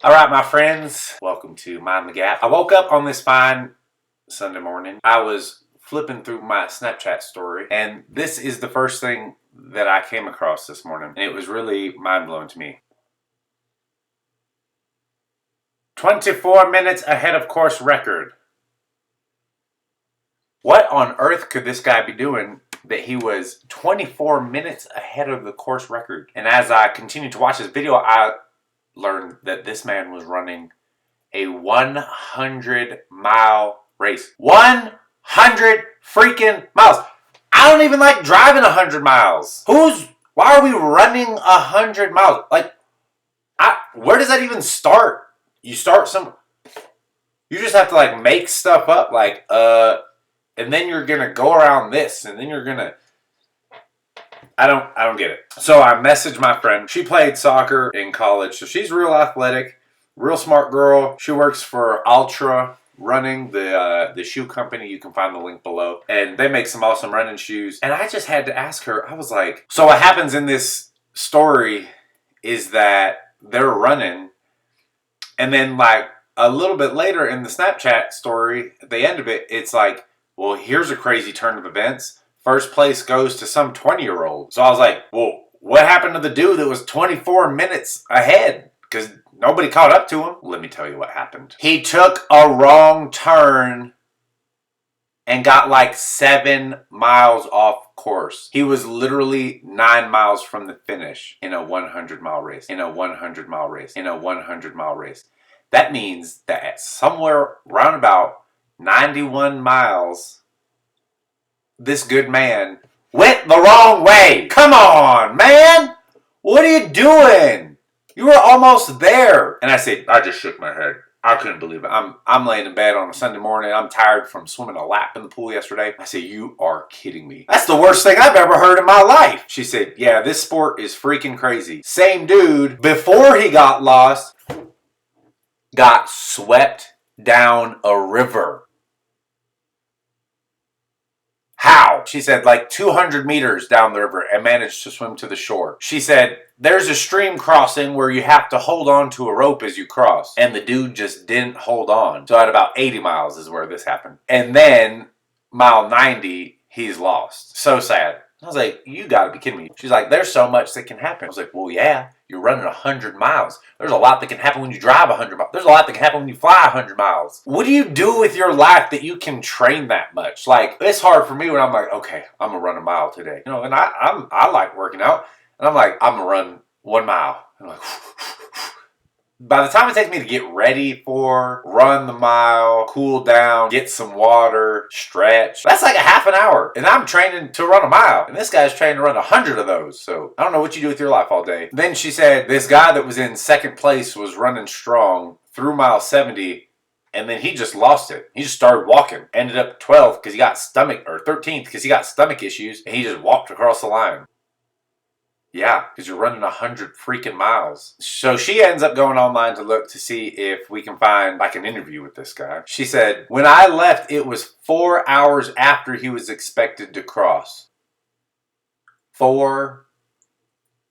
All right, my friends, welcome to Mind the Gap. I woke up on this fine Sunday morning. I was flipping through my Snapchat story, and this is the first thing that I came across this morning, and it was really mind-blowing to me. 24 minutes ahead of course record. What on earth could this guy be doing that he was 24 minutes ahead of the course record? And as I continued to watch this video, I learned that this man was running a 100-mile race. 100 freaking miles. I don't even like driving 100 miles. Why are we running 100 miles? Where does that even start? You just have to make stuff up and then you're gonna go around this and then you're gonna I don't get it. So I messaged my friend. She played soccer in college, so she's real athletic, real smart girl. She works for Ultra Running, the shoe company. You can find the link below. And they make some awesome running shoes. And I just had to ask her, I was like, so what happens in this story is that they're running, and then a little bit later in the Snapchat story, at the end of it, it's like, well, here's a crazy turn of events. First place goes to some 20-year-old. So I was like, well, what happened to the dude that was 24 minutes ahead? Because nobody caught up to him. Let me tell you what happened. He took a wrong turn and got 7 miles off course. He was literally 9 miles from the finish in a 100-mile race. In a 100-mile race. In a 100-mile race. That means that at somewhere around about 91 miles, this good man went the wrong way. Come on, man. What are you doing? You were almost there. And I just shook my head. I couldn't believe it. I'm laying in bed on a Sunday morning. I'm tired from swimming a lap in the pool yesterday. I said, you are kidding me. That's the worst thing I've ever heard in my life. She said, yeah, this sport is freaking crazy. Same dude, before he got lost, got swept down a river. How? She said 200 meters down the river and managed to swim to the shore. She said there's a stream crossing where you have to hold on to a rope as you cross. And the dude just didn't hold on. So at about 80 miles is where this happened. And then mile 90, he's lost. So sad. I was like, you gotta be kidding me. She's like, there's so much that can happen. I was like, well, yeah, you're running 100 miles. There's a lot that can happen when you drive 100 miles. There's a lot that can happen when you fly 100 miles. What do you do with your life that you can train that much? It's hard for me when I'm like, okay, I'm gonna run a mile today. And I like working out. And I'm like, I'm gonna run 1 mile. And I'm like, by the time it takes me to get ready for, run the mile, cool down, get some water, stretch, that's like a half an hour. And I'm training to run a mile. And this guy's training to run 100 of those. So I don't know what you do with your life all day. Then she said this guy that was in second place was running strong through mile 70. And then he just lost it. He just started walking. Ended up 12th because he got 13th because he got stomach issues. And he just walked across the line. Yeah, because you're running 100 freaking miles. So she ends up going online to look to see if we can find an interview with this guy. She said, when I left, it was 4 hours after he was expected to cross. 4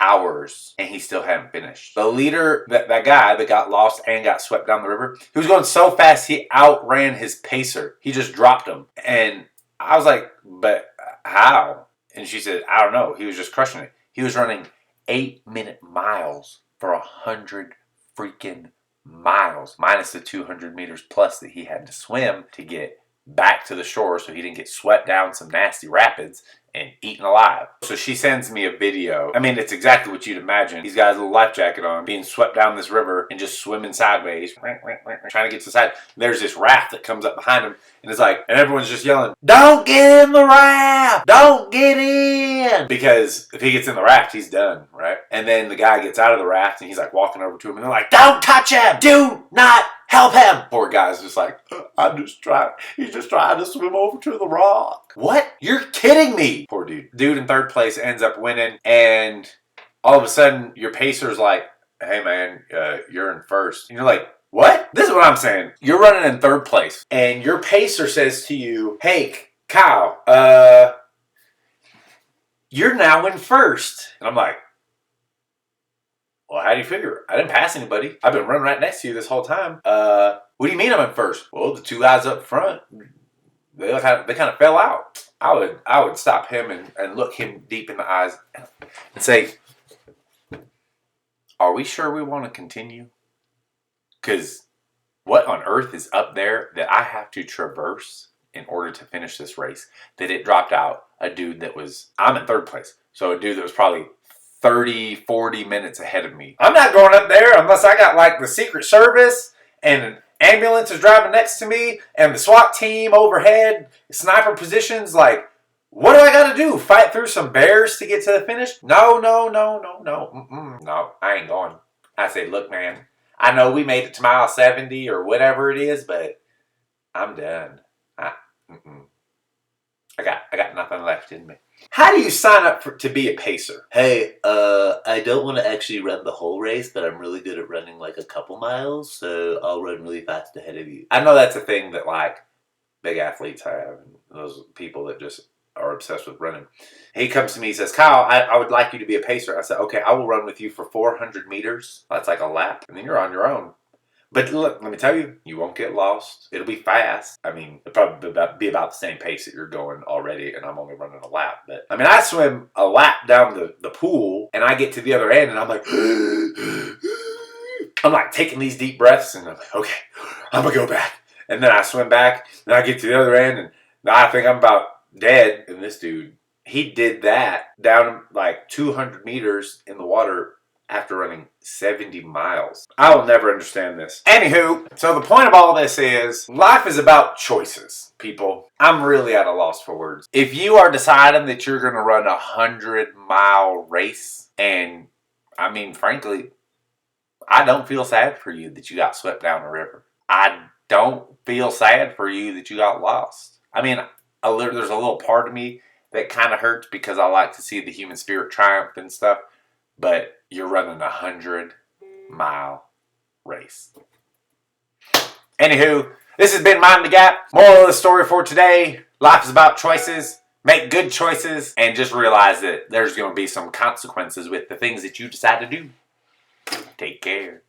hours. And he still hadn't finished. The leader, that guy that got lost and got swept down the river, he was going so fast he outran his pacer. He just dropped him. And I was like, but how? And she said, I don't know. He was just crushing it. He was running 8-minute miles for 100 freaking miles, minus the 200 meters plus that he had to swim to get back to the shore so he didn't get swept down some nasty rapids and eaten alive. So she sends me a video. I mean, it's exactly what you'd imagine. He's got his little life jacket on, being swept down this river and just swimming sideways, trying to get to the side. There's this raft that comes up behind him, and it's and everyone's just yelling, don't get in the raft! Don't get in! Because if he gets in the raft, he's done, right? And then the guy gets out of the raft, and he's walking over to him, and they're like, don't touch him! Do not help him! Poor guy's just he's just trying to swim over to the rock. What? You're kidding me! Poor dude. Dude in third place ends up winning, and all of a sudden, your pacer's like, hey man, you're in first. And you're like, what? This is what I'm saying. You're running in third place, and your pacer says to you, hey, Kyle, you're now in first. And I'm like, Well, how do you figure? I didn't pass anybody. I've been running right next to you this whole time. What do you mean I'm in first? Well, the two guys up front, they kind of fell out. I would stop him and look him deep in the eyes and say, are we sure we want to continue? Because what on earth is up there that I have to traverse in order to finish this race? That it dropped out a dude that was, I'm in third place. So a dude that was probably 30, 40 minutes ahead of me. I'm not going up there unless I got like the Secret Service and an ambulance is driving next to me and the SWAT team overhead, sniper positions. Like, what do I got to do? Fight through some bears to get to the finish? No. No, I ain't going. I say, look, man, I know we made it to mile 70 or whatever it is, but I'm done. I got nothing left in me. How do you sign up to be a pacer? Hey, I don't want to actually run the whole race, but I'm really good at running like a couple miles, so I'll run really fast ahead of you. I know that's a thing that like big athletes have, and those people that just are obsessed with running. He comes to me, he says, Kyle, I would like you to be a pacer. I said, okay, I will run with you for 400 meters. That's like a lap, and then you're on your own. But look, let me tell you, you won't get lost. It'll be fast. I mean, it'll probably be about the same pace that you're going already, and I'm only running a lap. But I mean, I swim a lap down the pool, and I get to the other end, and I'm like, I'm like taking these deep breaths, and I'm like, okay, I'm gonna go back. And then I swim back, and I get to the other end, and I think I'm about dead. And this dude, he did that down like 200 meters in the water after running 70 miles. I will never understand this. Anywho, so the point of all this is life is about choices, people. I'm really at a loss for words. If you are deciding that you're going to run a 100-mile race, and I mean, frankly, I don't feel sad for you that you got swept down the river. I don't feel sad for you that you got lost. I mean, there's a little part of me that kind of hurts because I like to see the human spirit triumph and stuff. But you're running a 100-mile race. Anywho, this has been Mind the Gap. Moral of the story for today, life is about choices. Make good choices and just realize that there's going to be some consequences with the things that you decide to do. Take care.